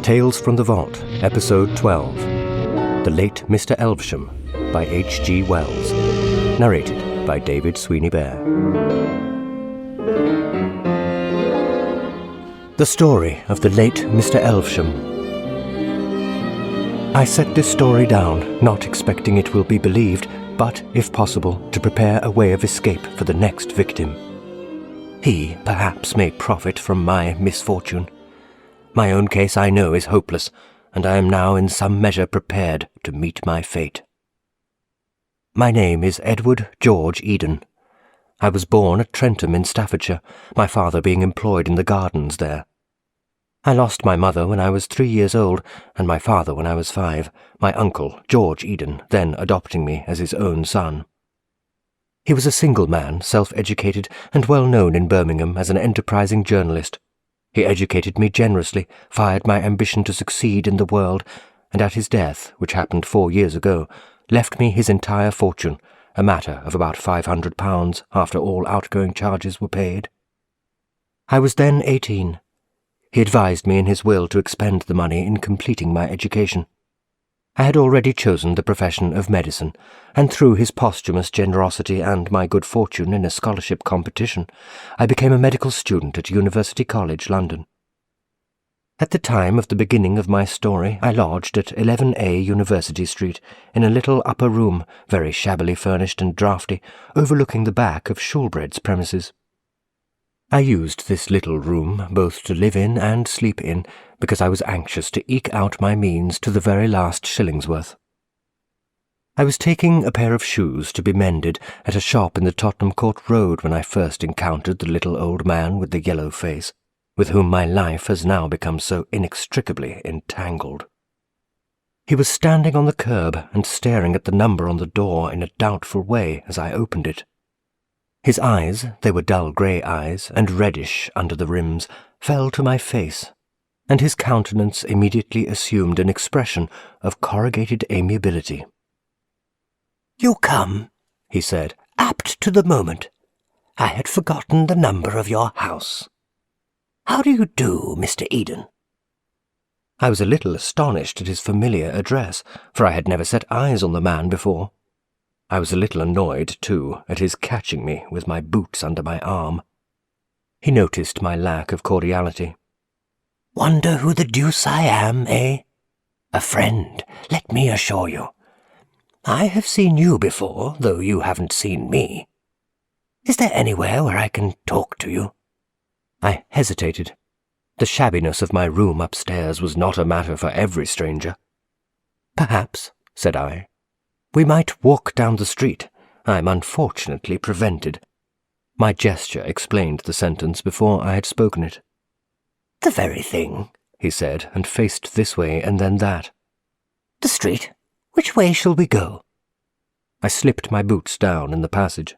Tales from the Vault, Episode 12, The Late Mr. Elvesham, by H.G. Wells, narrated by David Sweeney-Bear. The story of the late Mr. Elvesham. I set this story down, not expecting it will be believed, but, if possible, to prepare a way of escape for the next victim. He, perhaps, may profit from my misfortune. My own case, I know, is hopeless, and I am now in some measure prepared to meet my fate. My name is Edward George Eden. I was born at Trentham in Staffordshire, my father being employed in the gardens there. I lost my mother when I was 3 years old, and my father when I was 5, my uncle, George Eden, then adopting me as his own son. He was a single man, self-educated, and well known in Birmingham as an enterprising journalist. He educated me generously, fired my ambition to succeed in the world, and at his death, which happened 4 years ago, left me his entire fortune, a matter of about £500 after all outgoing charges were paid. I was then 18. He advised me in his will to expend the money in completing my education. I had already chosen the profession of medicine, and through his posthumous generosity and my good fortune in a scholarship competition, I became a medical student at University College, London. At the time of the beginning of my story, I lodged at 11A University Street, in a little upper room, very shabbily furnished and draughty, overlooking the back of Shoolbred's premises. I used this little room both to live in and sleep in, because I was anxious to eke out my means to the very last shillingsworth. I was taking a pair of shoes to be mended at a shop in the Tottenham Court Road when I first encountered the little old man with the yellow face, with whom my life has now become so inextricably entangled. He was standing on the curb and staring at the number on the door in a doubtful way as I opened it. His eyes, they were dull grey eyes, and reddish under the rims, fell to my face, and his countenance immediately assumed an expression of corrugated amiability. "You come," he said, "apt to the moment. I had forgotten the number of your house. How do you do, Mr. Eden?" I was a little astonished at his familiar address, for I had never set eyes on the man before. I was a little annoyed, too, at his catching me with my boots under my arm. He noticed my lack of cordiality. "Wonder who the deuce I am, eh? A friend, let me assure you. I have seen you before, though you haven't seen me. Is there anywhere where I can talk to you?" I hesitated. The shabbiness of my room upstairs was not a matter for every stranger. "Perhaps," said I. "We might walk down the street. I'm unfortunately prevented." My gesture explained the sentence before I had spoken it. "The very thing," he said, and faced this way and then that. "The street? Which way shall we go?" I slipped my boots down in the passage.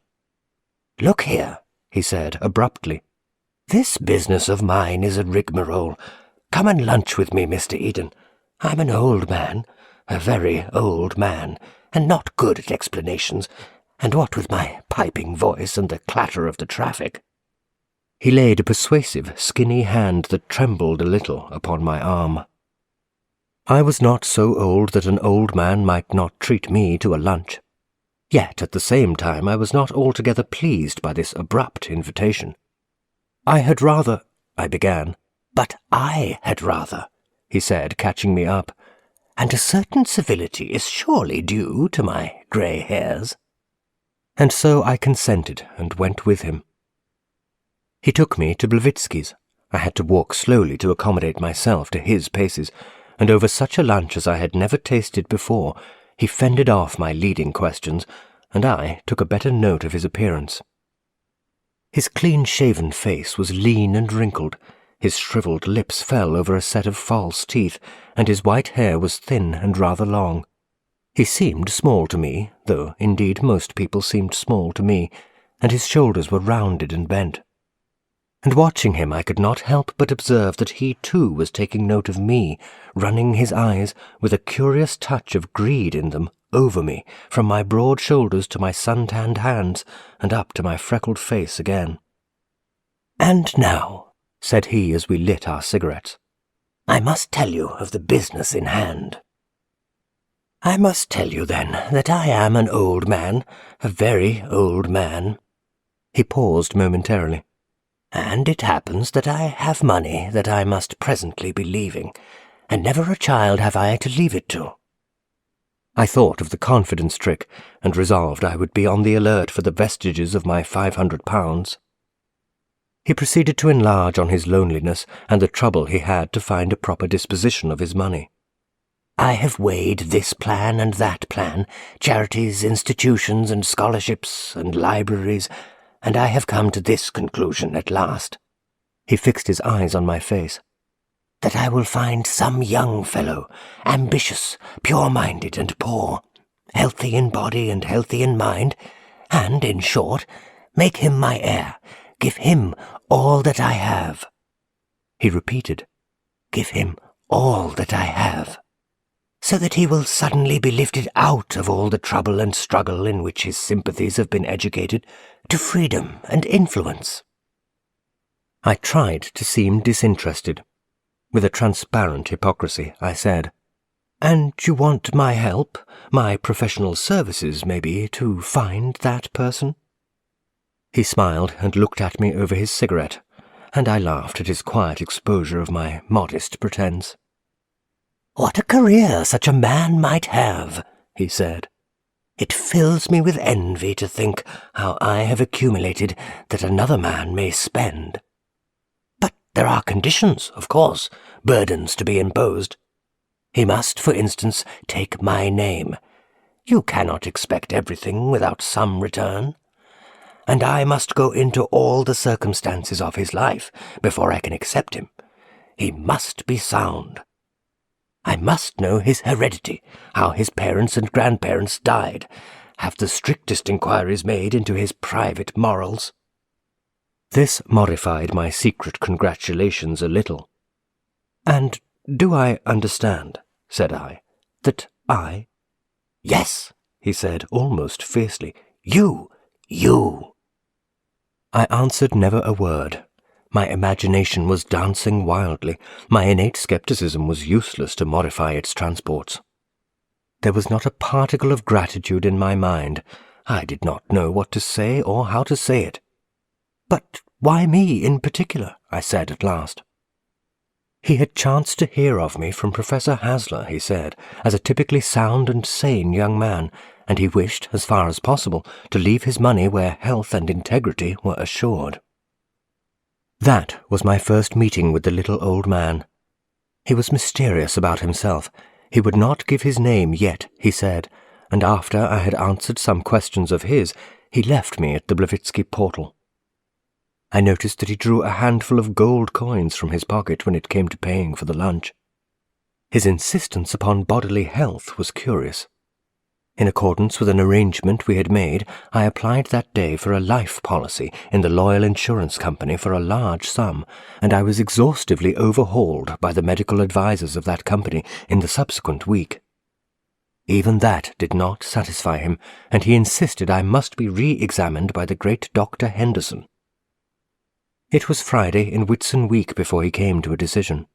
"Look here," he said abruptly. "This business of mine is a rigmarole. Come and lunch with me, Mr. Eden. I'm an old man, a very old man, and not good at explanations, and what with my piping voice and the clatter of the traffic." He laid a persuasive, skinny hand that trembled a little upon my arm. I was not so old that an old man might not treat me to a lunch. Yet at the same time I was not altogether pleased by this abrupt invitation. "I had rather—" I began. "But I had rather," he said, catching me up. "And a certain civility is surely due to my grey hairs." And so I consented and went with him. He took me to Blavatsky's. I had to walk slowly to accommodate myself to his paces, and over such a lunch as I had never tasted before, he fended off my leading questions, and I took a better note of his appearance. His clean-shaven face was lean and wrinkled, his shriveled lips fell over a set of false teeth, and his white hair was thin and rather long. He seemed small to me, though indeed most people seemed small to me, and his shoulders were rounded and bent. And watching him I could not help but observe that he too was taking note of me, running his eyes, with a curious touch of greed in them, over me, from my broad shoulders to my sun-tanned hands, and up to my freckled face again. "And now," said he as we lit our cigarettes, I must tell you of the business in hand. I must tell you, then, that I am an old man, a very old man." He paused momentarily. "And it happens that I have money that I must presently be leaving, and never a child have I to leave it to." I thought of the confidence trick, and resolved I would be on the alert for the vestiges of my £500. He proceeded to enlarge on his loneliness and the trouble he had to find a proper disposition of his money. "I have weighed this plan and that plan, charities, institutions, and scholarships, and libraries, and I have come to this conclusion at last." He fixed his eyes on my face. "That I will find some young fellow, ambitious, pure-minded and poor, healthy in body and healthy in mind, and, in short, make him my heir, give him all that I have." He repeated, "Give him all that I have, so that he will suddenly be lifted out of all the trouble and struggle in which his sympathies have been educated, to freedom and influence." I tried to seem disinterested. With a transparent hypocrisy, I said, "And you want my help, my professional services, maybe, to find that person?" He smiled and looked at me over his cigarette, and I laughed at his quiet exposure of my modest pretence. "What a career such a man might have," he said. "It fills me with envy to think how I have accumulated that another man may spend. But there are conditions, of course, burdens to be imposed. He must, for instance, take my name. You cannot expect everything without some return. And I must go into all the circumstances of his life before I can accept him. He must be sound. I must know his heredity, how his parents and grandparents died, have the strictest inquiries made into his private morals." This modified my secret congratulations a little. "And do I understand," said I, "that I—" "Yes," he said almost fiercely, "you! I answered never a word. My imagination was dancing wildly. My innate scepticism was useless to modify its transports. There was not a particle of gratitude in my mind. I did not know what to say or how to say it. "But why me in particular?" I said at last. He had chanced to hear of me from Professor Hasler, he said, as a typically sound and sane young man, and he wished, as far as possible, to leave his money where health and integrity were assured. That was my first meeting with the little old man. He was mysterious about himself. He would not give his name yet, he said, and after I had answered some questions of his, he left me at the Blavatsky portal. I noticed that he drew a handful of gold coins from his pocket when it came to paying for the lunch. His insistence upon bodily health was curious. In accordance with an arrangement we had made, I applied that day for a life policy in the Loyal Insurance Company for a large sum, and I was exhaustively overhauled by the medical advisers of that company in the subsequent week. Even that did not satisfy him, and he insisted I must be re-examined by the great Dr. Henderson. It was Friday in Whitsun week before he came to a decision.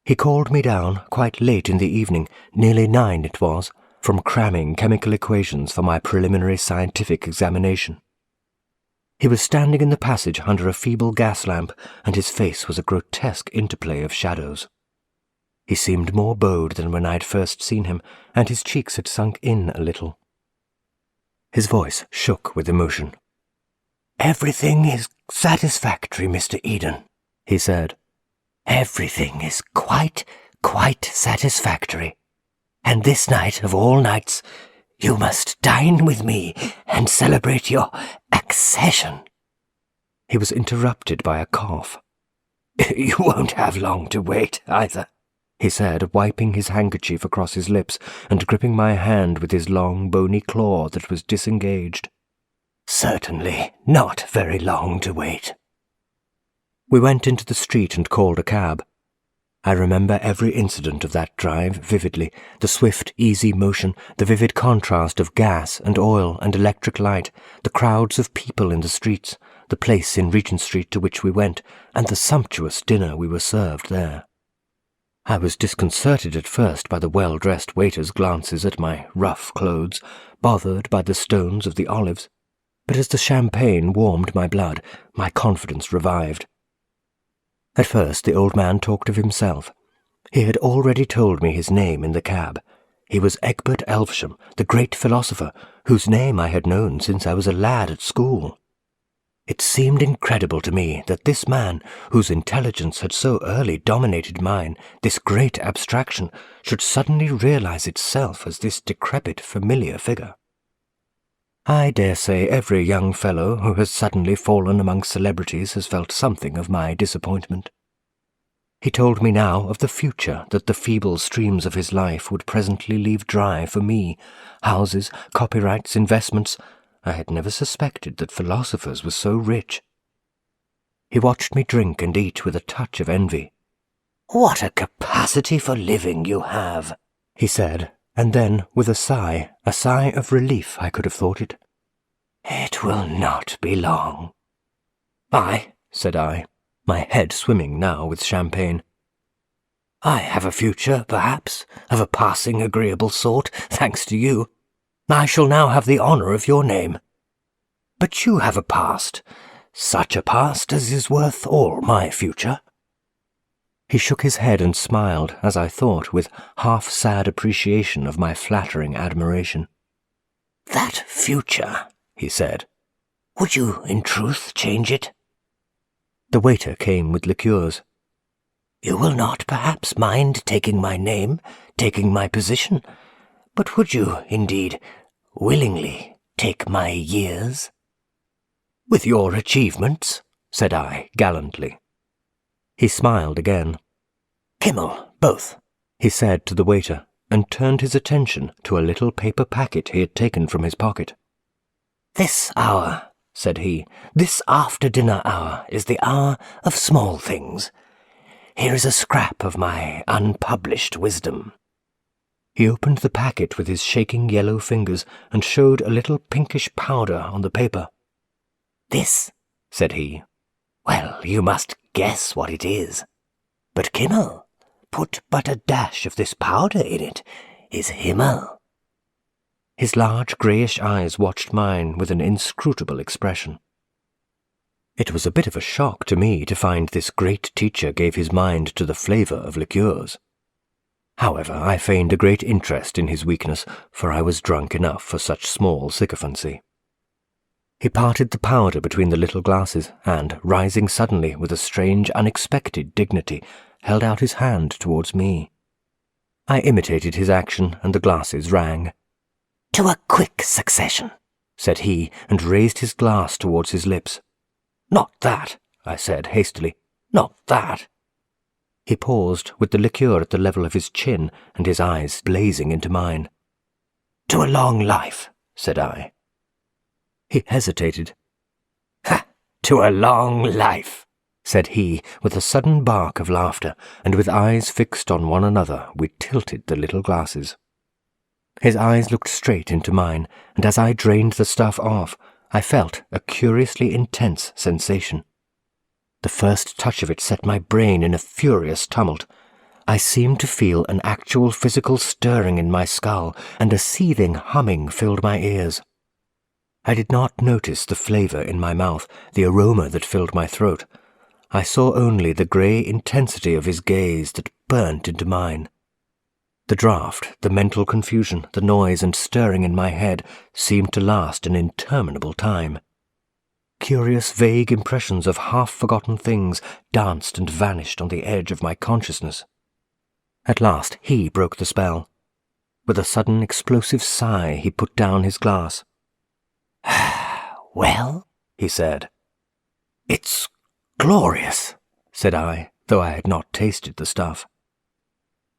He called me down quite late in the evening, nearly 9 it was, from cramming chemical equations for my preliminary scientific examination. He was standing in the passage under a feeble gas lamp, and his face was a grotesque interplay of shadows. He seemed more bowed than when I had first seen him, and his cheeks had sunk in a little. His voice shook with emotion. "Everything is satisfactory, Mr. Eden," he said. "Everything is quite satisfactory. And this night of all nights, you must dine with me and celebrate your accession." He was interrupted by a cough. "You won't have long to wait, either," he said, wiping his handkerchief across his lips and gripping my hand with his long, bony claw that was disengaged. "Certainly not very long to wait." We went into the street and called a cab. I remember every incident of that drive vividly, the swift, easy motion, the vivid contrast of gas and oil and electric light, the crowds of people in the streets, the place in Regent Street to which we went, and the sumptuous dinner we were served there. I was disconcerted at first by the well-dressed waiter's glances at my rough clothes, bothered by the stones of the olives, but as the champagne warmed my blood, my confidence revived. At first the old man talked of himself. He had already told me his name in the cab. He was Egbert Elvesham, the great philosopher, whose name I had known since I was a lad at school. It seemed incredible to me that this man, whose intelligence had so early dominated mine, this great abstraction, should suddenly realize itself as this decrepit, familiar figure. I dare say every young fellow who has suddenly fallen among celebrities has felt something of my disappointment. He told me now of the future that the feeble streams of his life would presently leave dry for me, houses, copyrights, investments. I had never suspected that philosophers were so rich. He watched me drink and eat with a touch of envy. "What a capacity for living you have," he said, and then, with a sigh of relief I could have thought it, "It will not be long." "Aye," said I, my head swimming now with champagne. "I have a future, perhaps, of a passing agreeable sort, thanks to you. I shall now have the honour of your name. But you have a past, such a past as is worth all my future." He shook his head and smiled, as I thought, with half-sad appreciation of my flattering admiration. "That future," he said, "would you in truth change it?" The waiter came with liqueurs. "You will not perhaps mind taking my name, taking my position, but would you, indeed, willingly take my years?" "With your achievements," said I gallantly. He smiled again. "Kimmel, both," he said to the waiter, and turned his attention to a little paper packet he had taken from his pocket. "This hour," said he, "this after-dinner hour is the hour of small things. Here is a scrap of my unpublished wisdom." He opened the packet with his shaking yellow fingers and showed a little pinkish powder on the paper. "This," said he, "well, you must guess what it is. But Kimmel, put but a dash of this powder in it, is Himmel." His large greyish eyes watched mine with an inscrutable expression. It was a bit of a shock to me to find this great teacher gave his mind to the flavour of liqueurs. However, I feigned a great interest in his weakness, for I was drunk enough for such small sycophancy. He parted the powder between the little glasses, and, rising suddenly with a strange, unexpected dignity, held out his hand towards me. I imitated his action, and the glasses rang. "To a quick succession," said he, and raised his glass towards his lips. "Not that," I said hastily, "not that." He paused, with the liqueur at the level of his chin, and his eyes blazing into mine. "To a long life," said I. He hesitated. "Ha! To a long life," said he, with a sudden bark of laughter, and with eyes fixed on one another we tilted the little glasses. His eyes looked straight into mine, and as I drained the stuff off, I felt a curiously intense sensation. The first touch of it set my brain in a furious tumult. I seemed to feel an actual physical stirring in my skull, and a seething humming filled my ears. I did not notice the flavour in my mouth, the aroma that filled my throat. I saw only the grey intensity of his gaze that burnt into mine. The draught, the mental confusion, the noise and stirring in my head seemed to last an interminable time. Curious vague impressions of half-forgotten things danced and vanished on the edge of my consciousness. At last he broke the spell. With a sudden explosive sigh he put down his glass. "Well," he said. "It's glorious," said I, though I had not tasted the stuff.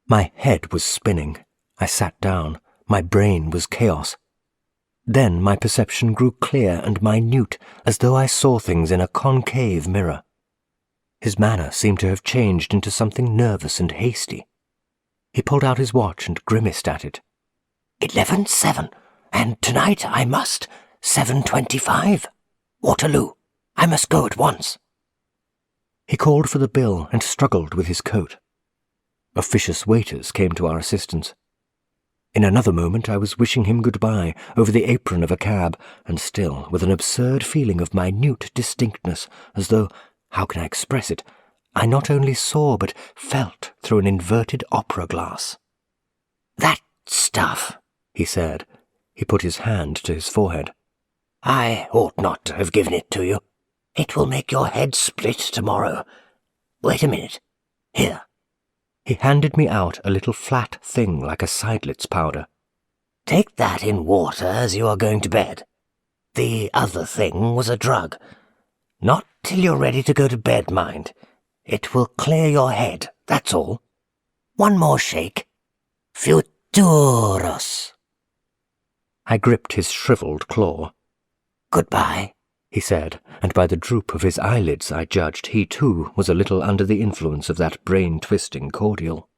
My head was spinning. I sat down. My brain was chaos. Then my perception grew clear and minute, as though I saw things in a concave mirror. His manner seemed to have changed into something nervous and hasty. He pulled out his watch and grimaced at it. 11:07, and tonight I must. 7:25. Waterloo. I must go at once." He called for the bill and struggled with his coat. Officious waiters came to our assistance. In another moment I was wishing him goodbye over the apron of a cab, and still with an absurd feeling of minute distinctness, as though, how can I express it, I not only saw but felt through an inverted opera glass. "That stuff," he said. He put his hand to his forehead. "I ought not to have given it to you. It will make your head split tomorrow. Wait a minute. Here." He handed me out a little flat thing like a Seidlitz powder. "Take that in water as you are going to bed. The other thing was a drug. Not till you're ready to go to bed, mind. It will clear your head, that's all. One more shake. Futuros." I gripped his shriveled claw. "Goodbye," he said, and by the droop of his eyelids I judged he too was a little under the influence of that brain-twisting cordial.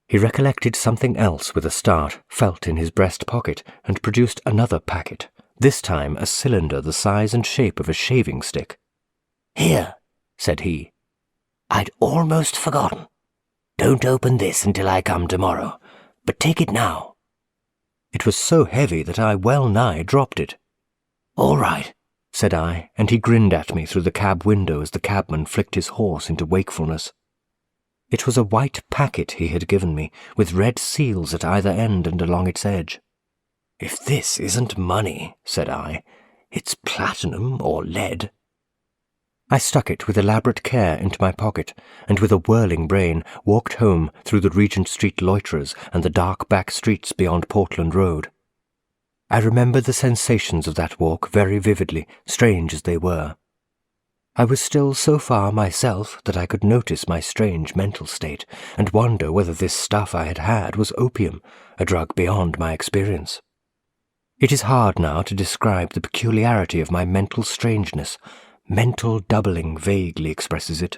He recollected something else with a start, felt in his breast pocket, and produced another packet, this time a cylinder the size and shape of a shaving stick. "Here," said he. "I'd almost forgotten. Don't open this until I come tomorrow, but take it now." It was so heavy that I well nigh dropped it. "All right," said I, and he grinned at me through the cab window as the cabman flicked his horse into wakefulness. It was a white packet he had given me, with red seals at either end and along its edge. "If this isn't money," said I, "it's platinum or lead." I stuck it with elaborate care into my pocket, and with a whirling brain walked home through the Regent Street loiterers and the dark back streets beyond Portland Road. I remember the sensations of that walk very vividly, strange as they were. I was still so far myself that I could notice my strange mental state, and wonder whether this stuff I had had was opium, a drug beyond my experience. It is hard now to describe the peculiarity of my mental strangeness. Mental doubling vaguely expresses it.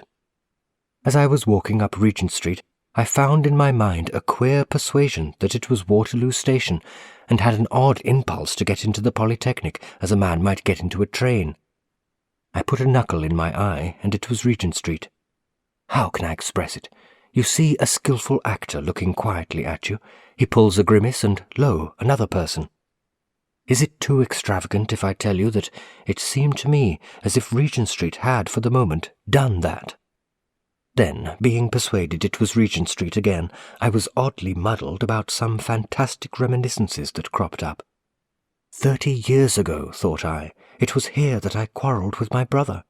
As I was walking up Regent Street, I found in my mind a queer persuasion that it was Waterloo Station, and had an odd impulse to get into the Polytechnic as a man might get into a train. I put a knuckle in my eye, and it was Regent Street. How can I express it? You see a skilful actor looking quietly at you. He pulls a grimace, and lo, another person. Is it too extravagant if I tell you that it seemed to me as if Regent Street had, for the moment, done that? Then, being persuaded it was Regent Street again, I was oddly muddled about some fantastic reminiscences that cropped up. 30 years ago, thought I, it was here that I quarrelled with my brother.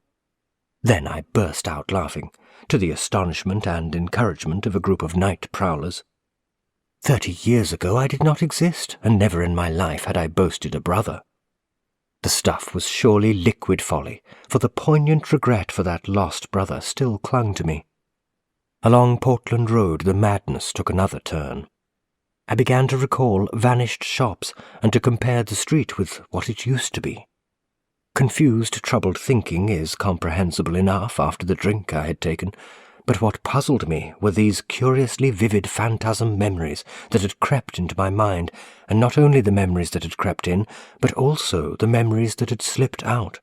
Then I burst out laughing, to the astonishment and encouragement of a group of night prowlers. 30 years ago I did not exist, and never in my life had I boasted a brother. The stuff was surely liquid folly, for the poignant regret for that lost brother still clung to me. Along Portland Road the madness took another turn. I began to recall vanished shops, and to compare the street with what it used to be. Confused, troubled thinking is comprehensible enough after the drink I had taken, but what puzzled me were these curiously vivid phantasm memories that had crept into my mind, and not only the memories that had crept in, but also the memories that had slipped out.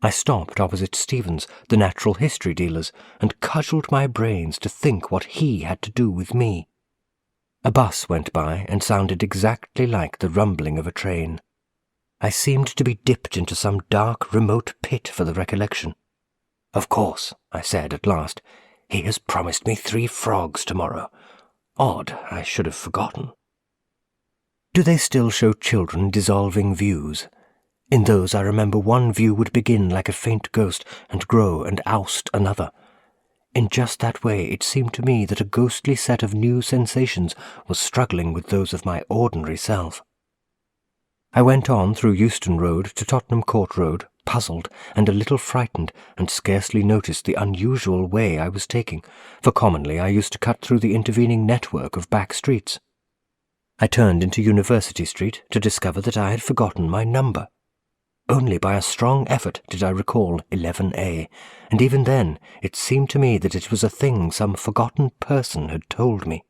I stopped opposite Stevens, the natural history dealer's, and cudgelled my brains to think what he had to do with me. A bus went by and sounded exactly like the rumbling of a train. I seemed to be dipped into some dark, remote pit for the recollection. "Of course," I said at last, "he has promised me 3 frogs tomorrow. Odd, I should have forgotten." Do they still show children dissolving views? In those I remember one view would begin like a faint ghost and grow and oust another. In just that way it seemed to me that a ghostly set of new sensations was struggling with those of my ordinary self. I went on through Euston Road to Tottenham Court Road, puzzled and a little frightened, and scarcely noticed the unusual way I was taking, for commonly I used to cut through the intervening network of back streets. I turned into University Street to discover that I had forgotten my number. Only by a strong effort did I recall 11A, and even then it seemed to me that it was a thing some forgotten person had told me.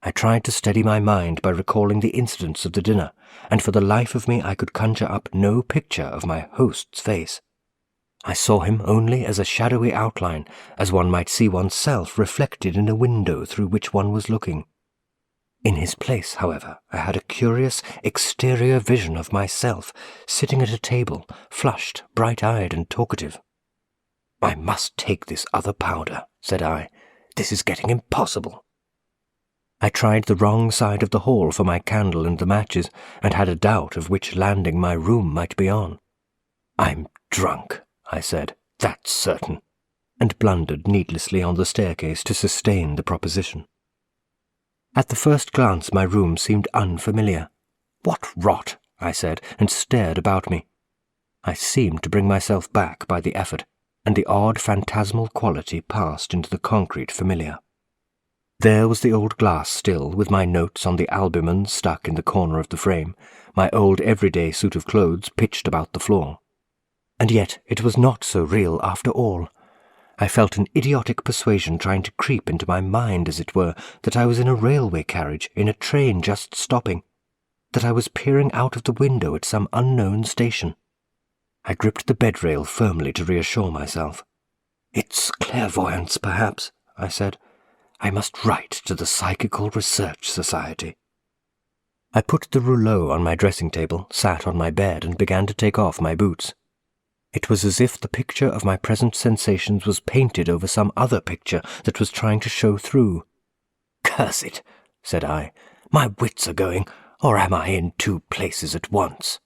I tried to steady my mind by recalling the incidents of the dinner, and for the life of me I could conjure up no picture of my host's face. I saw him only as a shadowy outline, as one might see oneself reflected in a window through which one was looking. In his place, however, I had a curious exterior vision of myself, sitting at a table, flushed, bright-eyed and talkative. "I must take this other powder," said I. "This is getting impossible." I tried the wrong side of the hall for my candle and the matches, and had a doubt of which landing my room might be on. "I'm drunk," I said, "that's certain," and blundered needlessly on the staircase to sustain the proposition. At the first glance my room seemed unfamiliar. "What rot!" I said, and stared about me. I seemed to bring myself back by the effort, and the odd phantasmal quality passed into the concrete familiar. There was the old glass still, with my notes on the albumen stuck in the corner of the frame, my old everyday suit of clothes pitched about the floor. And yet it was not so real after all. I felt an idiotic persuasion trying to creep into my mind, as it were, that I was in a railway carriage, in a train just stopping, that I was peering out of the window at some unknown station. I gripped the bed rail firmly to reassure myself. "It's clairvoyance, perhaps," I said. "I must write to the Psychical Research Society." I put the rouleau on my dressing table, sat on my bed, and began to take off my boots. It was as if the picture of my present sensations was painted over some other picture that was trying to show through. "Curse it," said I. "My wits are going, or am I in two places at once?"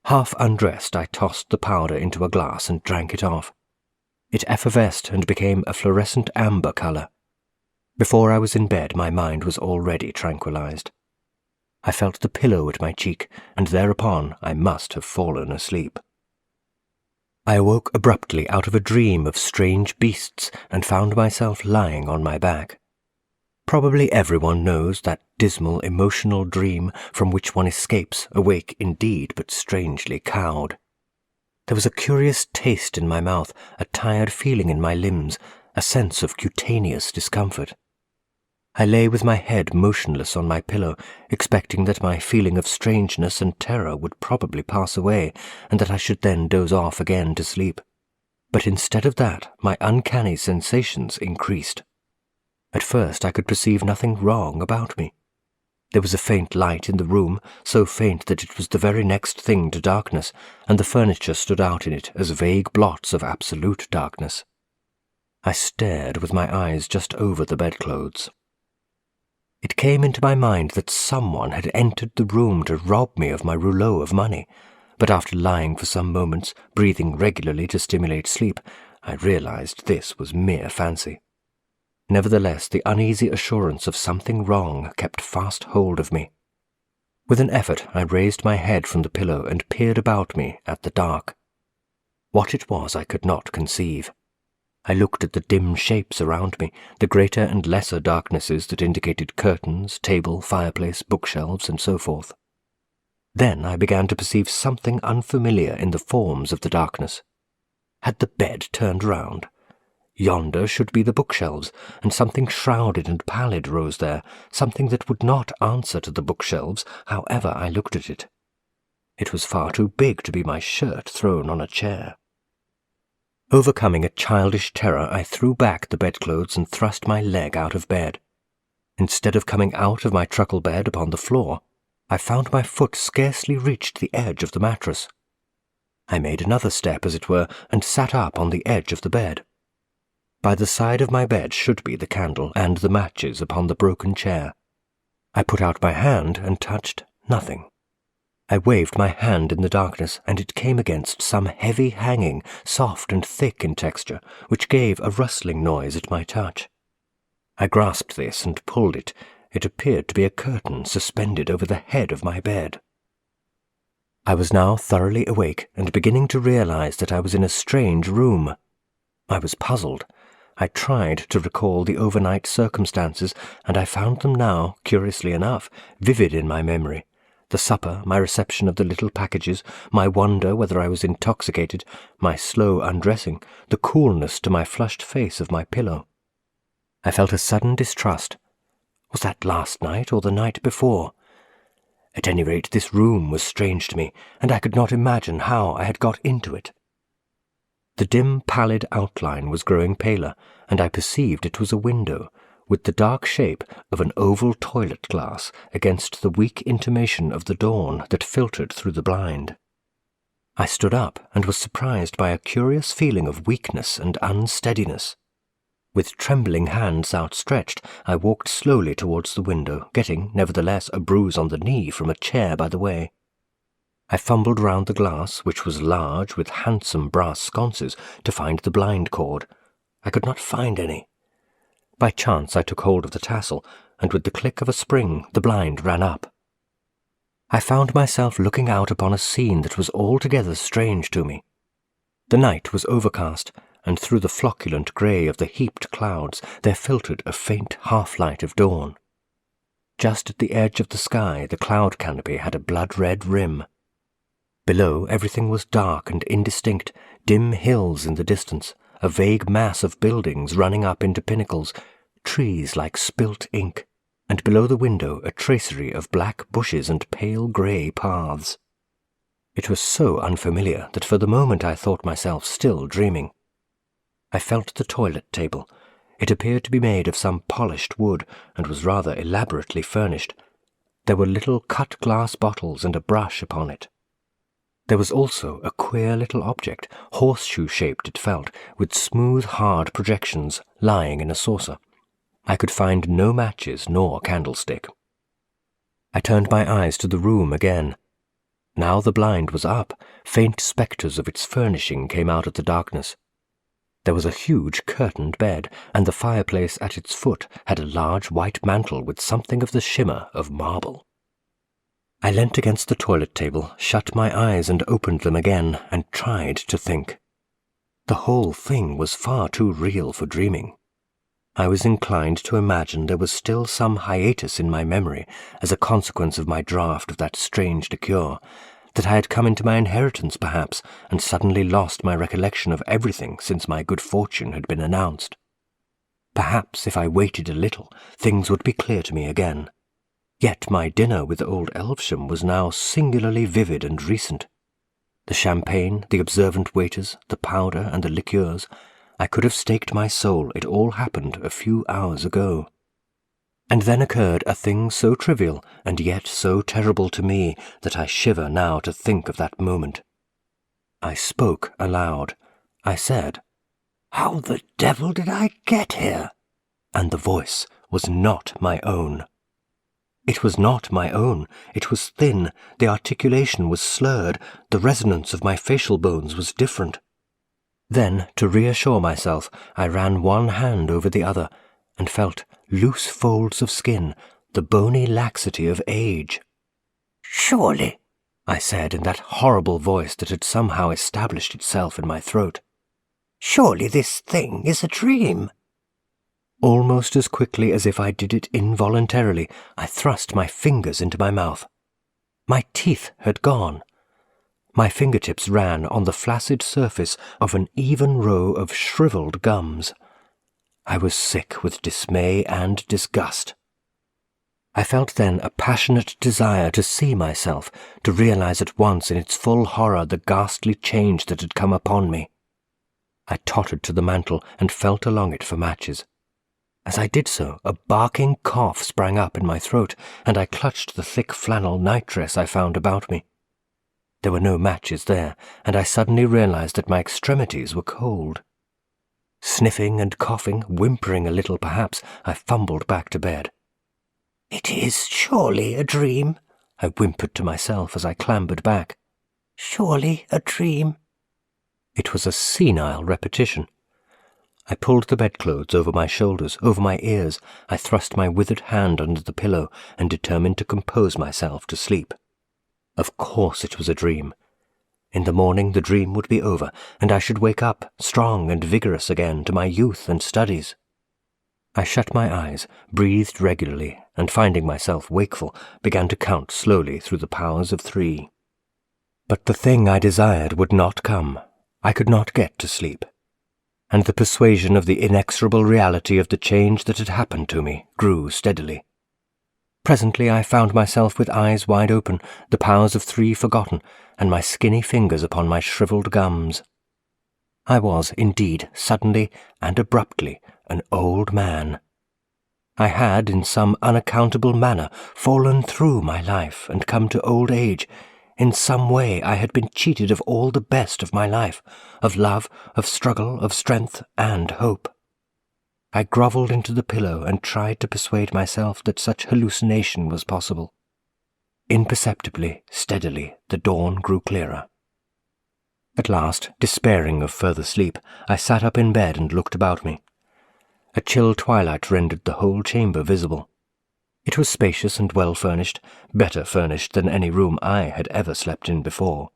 Half undressed, I tossed the powder into a glass and drank it off. It effervesced and became a fluorescent amber colour. Before I was in bed, my mind was already tranquilized. I felt the pillow at my cheek, and thereupon I must have fallen asleep. I awoke abruptly out of a dream of strange beasts and found myself lying on my back. Probably everyone knows that dismal emotional dream from which one escapes, awake indeed, but strangely cowed. There was a curious taste in my mouth, a tired feeling in my limbs, a sense of cutaneous discomfort. I lay with my head motionless on my pillow, expecting that my feeling of strangeness and terror would probably pass away, and that I should then doze off again to sleep. But instead of that, my uncanny sensations increased. At first I could perceive nothing wrong about me. There was a faint light in the room, so faint that it was the very next thing to darkness, and the furniture stood out in it as vague blots of absolute darkness. I stared with my eyes just over the bedclothes. It came into my mind that someone had entered the room to rob me of my rouleau of money, but after lying for some moments, breathing regularly to stimulate sleep, I realized this was mere fancy. Nevertheless, the uneasy assurance of something wrong kept fast hold of me. With an effort, I raised my head from the pillow and peered about me at the dark. What it was I could not conceive. I looked at the dim shapes around me, the greater and lesser darknesses that indicated curtains, table, fireplace, bookshelves, and so forth. Then I began to perceive something unfamiliar in the forms of the darkness. Had the bed turned round? Yonder should be the bookshelves, and something shrouded and pallid rose there, something that would not answer to the bookshelves, however I looked at it. It was far too big to be my shirt thrown on a chair. Overcoming a childish terror, I threw back the bedclothes and thrust my leg out of bed. Instead of coming out of my truckle bed upon the floor, I found my foot scarcely reached the edge of the mattress. I made another step, as it were, and sat up on the edge of the bed. By the side of my bed should be the candle and the matches upon the broken chair. I put out my hand and touched nothing. I waved my hand in the darkness, and it came against some heavy hanging, soft and thick in texture, which gave a rustling noise at my touch. I grasped this and pulled it. It appeared to be a curtain suspended over the head of my bed. I was now thoroughly awake and beginning to realize that I was in a strange room. I was puzzled. I tried to recall the overnight circumstances, and I found them now, curiously enough, vivid in my memory. The supper, my reception of the little packages, my wonder whether I was intoxicated, my slow undressing, the coolness to my flushed face of my pillow. I felt a sudden distrust. Was that last night or the night before? At any rate, this room was strange to me, and I could not imagine how I had got into it. The dim, pallid outline was growing paler, and I perceived it was a window, with the dark shape of an oval toilet glass against the weak intimation of the dawn that filtered through the blind. I stood up and was surprised by a curious feeling of weakness and unsteadiness. With trembling hands outstretched, I walked slowly towards the window, getting, nevertheless, a bruise on the knee from a chair by the way. I fumbled round the glass, which was large, with handsome brass sconces, to find the blind cord. I could not find any. By chance I took hold of the tassel, and with the click of a spring the blind ran up. I found myself looking out upon a scene that was altogether strange to me. The night was overcast, and through the flocculent grey of the heaped clouds there filtered a faint half-light of dawn. Just at the edge of the sky the cloud canopy had a blood-red rim. Below everything was dark and indistinct, dim hills in the distance, a vague mass of buildings running up into pinnacles, trees like spilt ink, and below the window a tracery of black bushes and pale grey paths. It was so unfamiliar that for the moment I thought myself still dreaming. I felt the toilet table. It appeared to be made of some polished wood, and was rather elaborately furnished. There were little cut-glass bottles and a brush upon it. There was also a queer little object, horseshoe-shaped it felt, with smooth, hard projections, lying in a saucer. I could find no matches nor candlestick. I turned my eyes to the room again. Now the blind was up, faint spectres of its furnishing came out of the darkness. There was a huge curtained bed, and the fireplace at its foot had a large white mantle with something of the shimmer of marble. I leant against the toilet table, shut my eyes and opened them again, and tried to think. The whole thing was far too real for dreaming. I was inclined to imagine there was still some hiatus in my memory as a consequence of my draught of that strange liqueur, that I had come into my inheritance perhaps, and suddenly lost my recollection of everything since my good fortune had been announced. Perhaps if I waited a little, things would be clear to me again. Yet my dinner with old Elvesham was now singularly vivid and recent. The champagne, the observant waiters, the powder and the liqueurs, I could have staked my soul it all happened a few hours ago. And then occurred a thing so trivial and yet so terrible to me that I shiver now to think of that moment. I spoke aloud. I said, "How the devil did I get here?" And the voice was not my own. It was not my own. It was thin, the articulation was slurred, the resonance of my facial bones was different. Then, to reassure myself, I ran one hand over the other, and felt loose folds of skin, the bony laxity of age. "Surely," I said in that horrible voice that had somehow established itself in my throat, "surely this thing is a dream." Almost as quickly as if I did it involuntarily, I thrust my fingers into my mouth. My teeth had gone. My fingertips ran on the flaccid surface of an even row of shriveled gums. I was sick with dismay and disgust. I felt then a passionate desire to see myself, to realize at once in its full horror the ghastly change that had come upon me. I tottered to the mantel and felt along it for matches. As I did so, a barking cough sprang up in my throat, and I clutched the thick flannel nightdress I found about me. There were no matches there, and I suddenly realized that my extremities were cold. Sniffing and coughing, whimpering a little perhaps, I fumbled back to bed. "It is surely a dream," I whimpered to myself as I clambered back. "Surely a dream." It was a senile repetition. I pulled the bedclothes over my shoulders, over my ears. I thrust my withered hand under the pillow and determined to compose myself to sleep. Of course it was a dream. In the morning the dream would be over, and I should wake up, strong and vigorous again, to my youth and studies. I shut my eyes, breathed regularly, and finding myself wakeful, began to count slowly through the powers of 3. But the thing I desired would not come. I could not get to sleep. And the persuasion of the inexorable reality of the change that had happened to me grew steadily. Presently I found myself with eyes wide open, the powers of 3 forgotten, and my skinny fingers upon my shriveled gums. I was, indeed, suddenly and abruptly an old man. I had, in some unaccountable manner, fallen through my life and come to old age. In some way I had been cheated of all the best of my life, of love, of struggle, of strength, and hope. I grovelled into the pillow and tried to persuade myself that such hallucination was possible. Imperceptibly, steadily, the dawn grew clearer. At last, despairing of further sleep, I sat up in bed and looked about me. A chill twilight rendered the whole chamber visible. It was spacious and well furnished, better furnished than any room I had ever slept in before.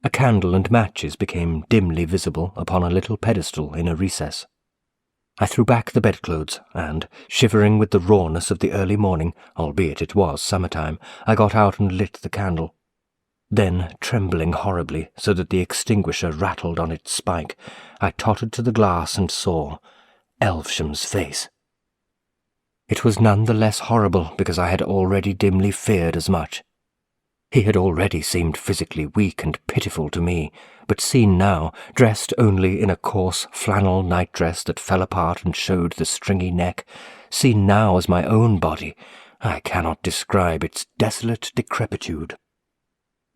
A candle and matches became dimly visible upon a little pedestal in a recess. I threw back the bedclothes, and, shivering with the rawness of the early morning, albeit it was summer-time, I got out and lit the candle. Then, trembling horribly, so that the extinguisher rattled on its spike, I tottered to the glass and saw Elvesham's face. It was none the less horrible because I had already dimly feared as much. He had already seemed physically weak and pitiful to me, but seen now, dressed only in a coarse flannel nightdress that fell apart and showed the stringy neck, seen now as my own body, I cannot describe its desolate decrepitude.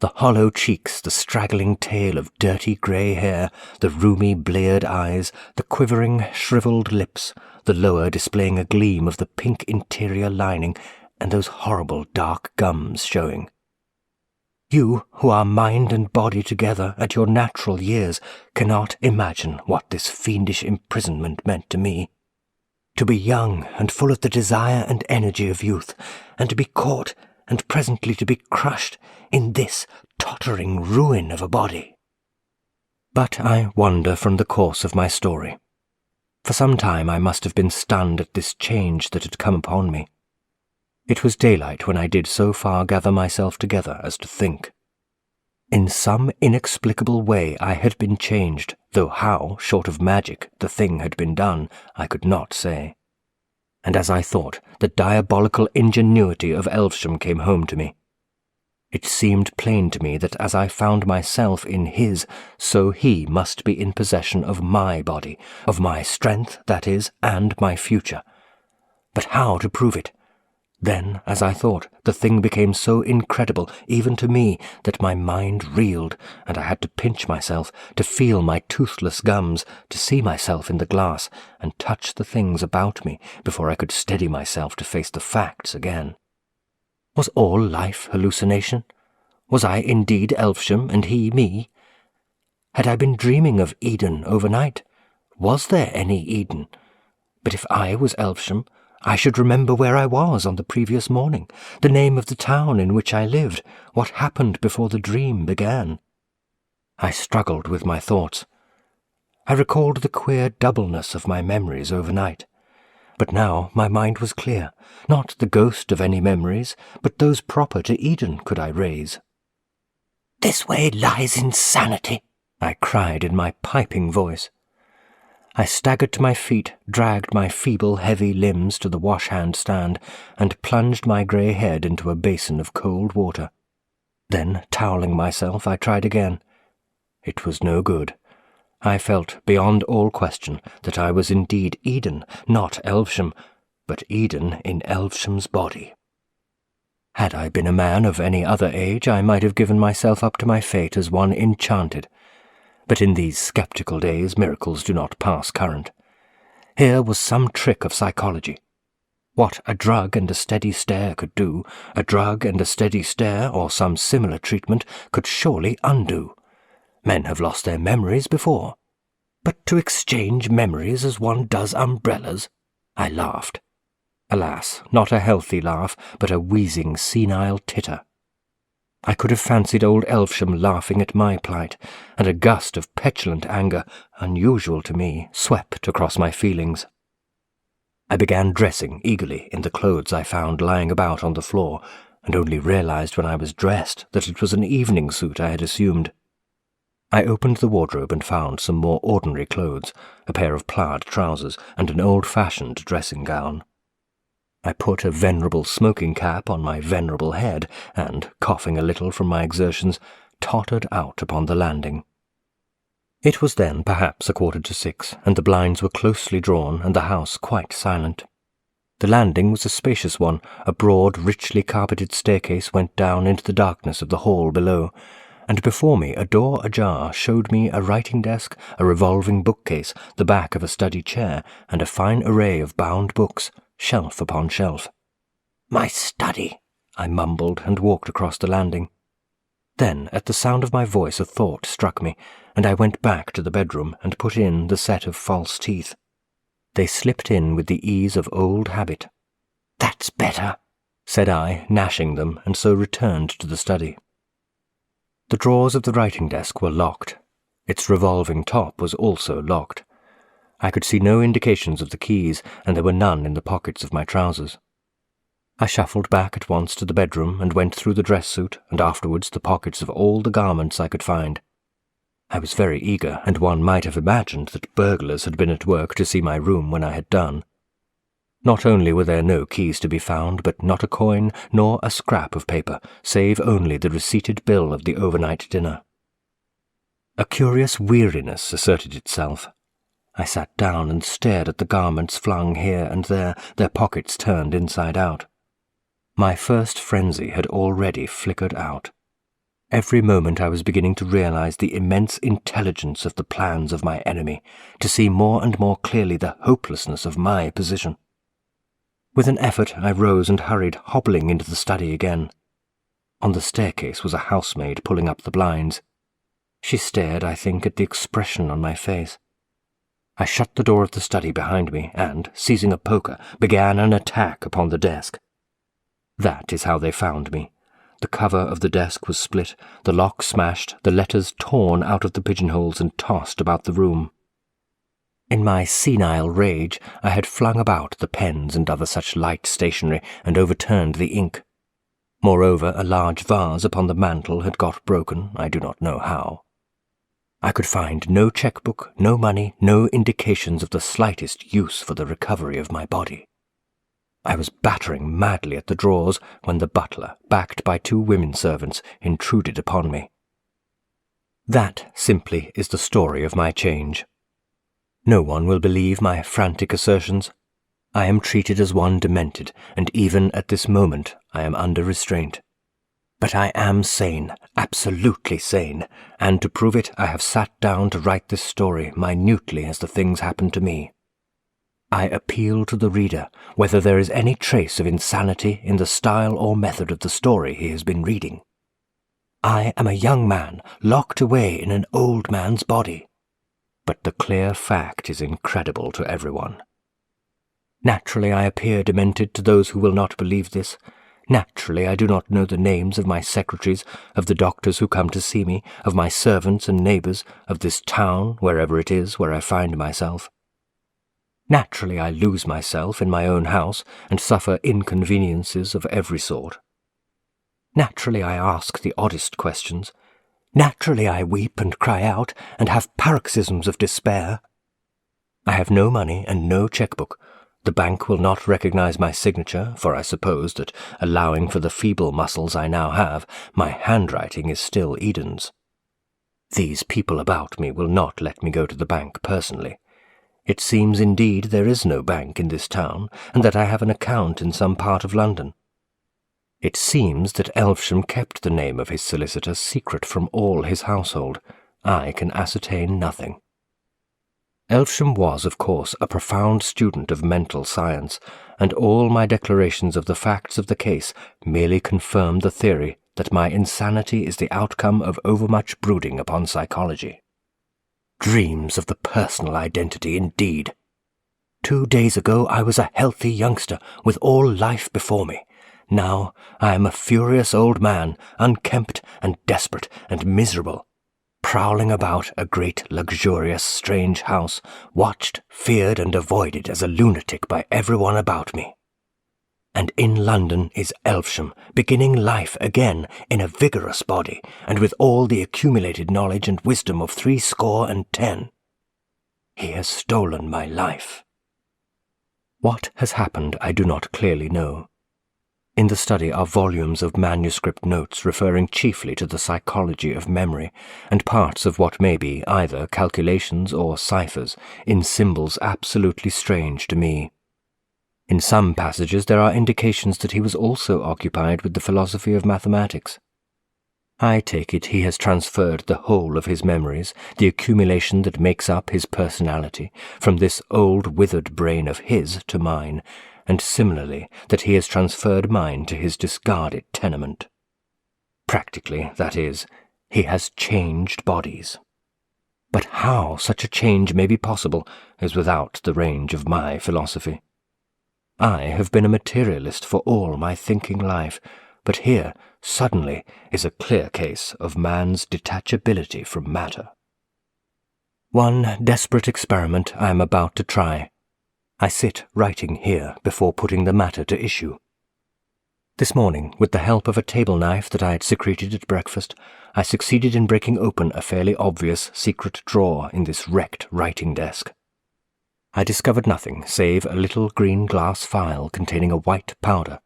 The hollow cheeks, the straggling tail of dirty grey hair, the rheumy bleared eyes, the quivering shrivelled lips, the lower displaying a gleam of the pink interior lining, and those horrible dark gums showing. You, who are mind and body together at your natural years, cannot imagine what this fiendish imprisonment meant to me. To be young and full of the desire and energy of youth, and to be caught and presently to be crushed in this tottering ruin of a body. But I wander from the course of my story. For some time I must have been stunned at this change that had come upon me. It was daylight when I did so far gather myself together as to think. In some inexplicable way I had been changed, though how, short of magic, the thing had been done, I could not say. And as I thought, the diabolical ingenuity of Elvesham came home to me. It seemed plain to me that as I found myself in his, so he must be in possession of my body, of my strength, that is, and my future. But how to prove it? Then, as I thought, the thing became so incredible, even to me, that my mind reeled, and I had to pinch myself, to feel my toothless gums, to see myself in the glass, and touch the things about me, before I could steady myself to face the facts again. Was all life hallucination? Was I indeed Elvesham, and he me? Had I been dreaming of Eden overnight? Was there any Eden? But if I was Elvesham, I should remember where I was on the previous morning, the name of the town in which I lived, what happened before the dream began. I struggled with my thoughts. I recalled the queer doubleness of my memories overnight. But now my mind was clear. Not the ghost of any memories, but those proper to Eden could I raise. "This way lies insanity," I cried in my piping voice. I staggered to my feet, dragged my feeble, heavy limbs to the wash-hand stand, and plunged my grey head into a basin of cold water. Then, toweling myself, I tried again. It was no good. I felt, beyond all question, that I was indeed Eden, not Elvesham, but Eden in Elvesham's body. Had I been a man of any other age, I might have given myself up to my fate as one enchanted. But in these sceptical days miracles do not pass current. Here was some trick of psychology. What a drug and a steady stare could do, a drug and a steady stare or some similar treatment could surely undo. Men have lost their memories before. But to exchange memories as one does umbrellas? I laughed. Alas, not a healthy laugh, but a wheezing, senile titter. I could have fancied old Elvesham laughing at my plight, and a gust of petulant anger, unusual to me, swept across my feelings. I began dressing eagerly in the clothes I found lying about on the floor, and only realized when I was dressed that it was an evening suit I had assumed. I opened the wardrobe and found some more ordinary clothes, a pair of plaid trousers, and an old-fashioned dressing gown. I put a venerable smoking cap on my venerable head, and, coughing a little from my exertions, tottered out upon the landing. It was then perhaps 6:15, and the blinds were closely drawn and the house quite silent. The landing was a spacious one. A broad, richly carpeted staircase went down into the darkness of the hall below, and before me a door ajar showed me a writing-desk, a revolving bookcase, the back of a study chair, and a fine array of bound books, shelf upon shelf. "My study," I mumbled, and walked across the landing. Then, at the sound of my voice, a thought struck me, and I went back to the bedroom and put in the set of false teeth. They slipped in with the ease of old habit. "That's better," said I, gnashing them, and so returned to the study. The drawers of the writing-desk were locked. Its revolving top was also locked. I could see no indications of the keys, and there were none in the pockets of my trousers. I shuffled back at once to the bedroom and went through the dress suit and afterwards the pockets of all the garments I could find. I was very eager, and one might have imagined that burglars had been at work to see my room when I had done. Not only were there no keys to be found, but not a coin nor a scrap of paper, save only the receipted bill of the overnight dinner. A curious weariness asserted itself. I sat down and stared at the garments flung here and there, their pockets turned inside out. My first frenzy had already flickered out. Every moment I was beginning to realize the immense intelligence of the plans of my enemy, to see more and more clearly the hopelessness of my position. With an effort I rose and hurried, hobbling into the study again. On the staircase was a housemaid pulling up the blinds. She stared, I think, at the expression on my face. I shut the door of the study behind me and, seizing a poker, began an attack upon the desk. That is how they found me. The cover of the desk was split, the lock smashed, the letters torn out of the pigeonholes and tossed about the room. In my senile rage, I had flung about the pens and other such light stationery and overturned the ink. Moreover, a large vase upon the mantel had got broken, I do not know how. I could find no cheque-book, no money, no indications of the slightest use for the recovery of my body. I was battering madly at the drawers when the butler, backed by 2 women servants, intruded upon me. That, simply, is the story of my change. No one will believe my frantic assertions. I am treated as one demented, and even at this moment I am under restraint. But I am sane, absolutely sane, and to prove it I have sat down to write this story minutely as the things happened to me. I appeal to the reader whether there is any trace of insanity in the style or method of the story he has been reading. I am a young man locked away in an old man's body. But the clear fact is incredible to everyone. Naturally I appear demented to those who will not believe this. Naturally I do not know the names of my secretaries, of the doctors who come to see me, of my servants and neighbours, of this town, wherever it is where I find myself. Naturally I lose myself in my own house and suffer inconveniences of every sort. Naturally I ask the oddest questions. Naturally I weep and cry out and have paroxysms of despair. I have no money and no cheque-book. The bank will not recognize my signature, for I suppose that, allowing for the feeble muscles I now have, my handwriting is still Eden's. These people about me will not let me go to the bank personally. It seems indeed there is no bank in this town, and that I have an account in some part of London. It seems that Elvesham kept the name of his solicitor secret from all his household. I can ascertain nothing. Elvesham was, of course, a profound student of mental science, and all my declarations of the facts of the case merely confirm the theory that my insanity is the outcome of overmuch brooding upon psychology. Dreams of the personal identity, indeed. 2 days ago I was a healthy youngster with all life before me. Now I am a furious old man, unkempt and desperate and miserable, prowling about a great, luxurious, strange house, watched, feared, and avoided as a lunatic by everyone about me. And in London is Elvesham, beginning life again in a vigorous body, and with all the accumulated knowledge and wisdom of 70. He has stolen my life. What has happened I do not clearly know. In the study are volumes of manuscript notes referring chiefly to the psychology of memory, and parts of what may be either calculations or ciphers in symbols absolutely strange to me. In some passages there are indications that he was also occupied with the philosophy of mathematics. I take it he has transferred the whole of his memories, the accumulation that makes up his personality, from this old withered brain of his to mine, and similarly that he has transferred mine to his discarded tenement. Practically, that is, he has changed bodies. But how such a change may be possible is without the range of my philosophy. I have been a materialist for all my thinking life, but here, suddenly, is a clear case of man's detachability from matter. One desperate experiment I am about to try. I sit writing here before putting the matter to issue. This morning, with the help of a table knife that I had secreted at breakfast, I succeeded in breaking open a fairly obvious secret drawer in this wrecked writing desk. I discovered nothing save a little green glass phial containing a white powder.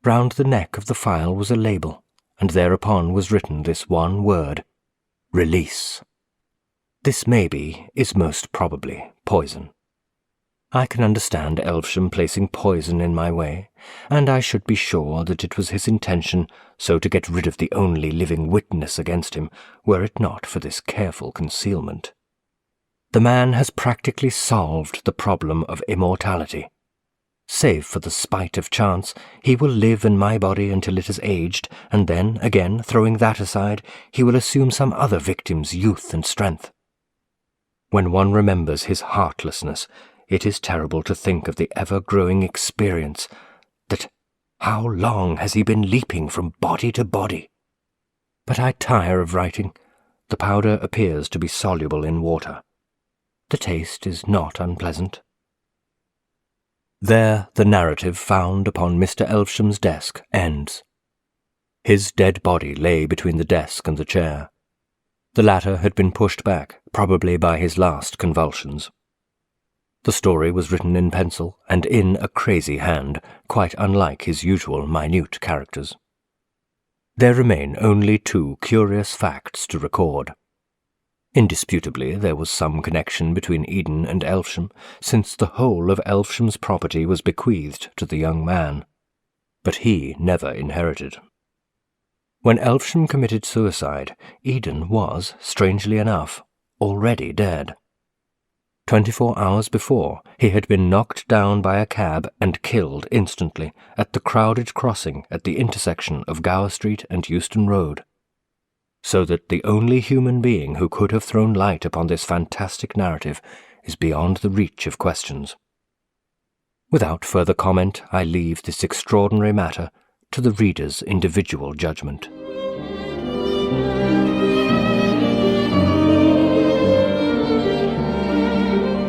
Round the neck of the phial was a label, and thereupon was written this one word: release. This maybe is most probably poison. I can understand Elvesham placing poison in my way, and I should be sure that it was his intention so to get rid of the only living witness against him, were it not for this careful concealment. The man has practically solved the problem of immortality. Save for the spite of chance, he will live in my body until it is aged, and then, again, throwing that aside, he will assume some other victim's youth and strength. When one remembers his heartlessness, it is terrible to think of the ever-growing experience that how long has he been leaping from body to body? But I tire of writing. The powder appears to be soluble in water. The taste is not unpleasant. There the narrative found upon Mr. Elvesham's desk ends. His dead body lay between the desk and the chair. The latter had been pushed back, probably by his last convulsions. The story was written in pencil and in a crazy hand, quite unlike his usual minute characters. There remain only two curious facts to record. Indisputably, there was some connection between Eden and Elvesham, since the whole of Elvesham's property was bequeathed to the young man. But he never inherited. When Elvesham committed suicide, Eden was, strangely enough, already dead. 24 hours before, he had been knocked down by a cab and killed instantly at the crowded crossing at the intersection of Gower Street and Euston Road. So that the only human being who could have thrown light upon this fantastic narrative is beyond the reach of questions. Without further comment, I leave this extraordinary matter to the reader's individual judgment.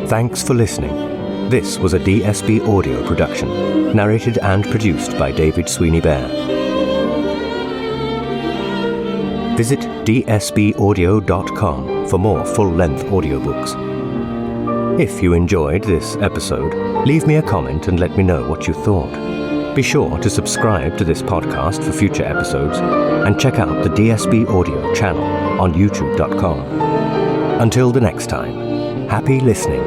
Thanks for listening. This was a DSB audio production, narrated and produced by David Sweeney-Bear. Visit dsbaudio.com for more full-length audiobooks. If you enjoyed this episode, leave me a comment and let me know what you thought. Be sure to subscribe to this podcast for future episodes and check out the DSB Audio channel on youtube.com. Until the next time, happy listening.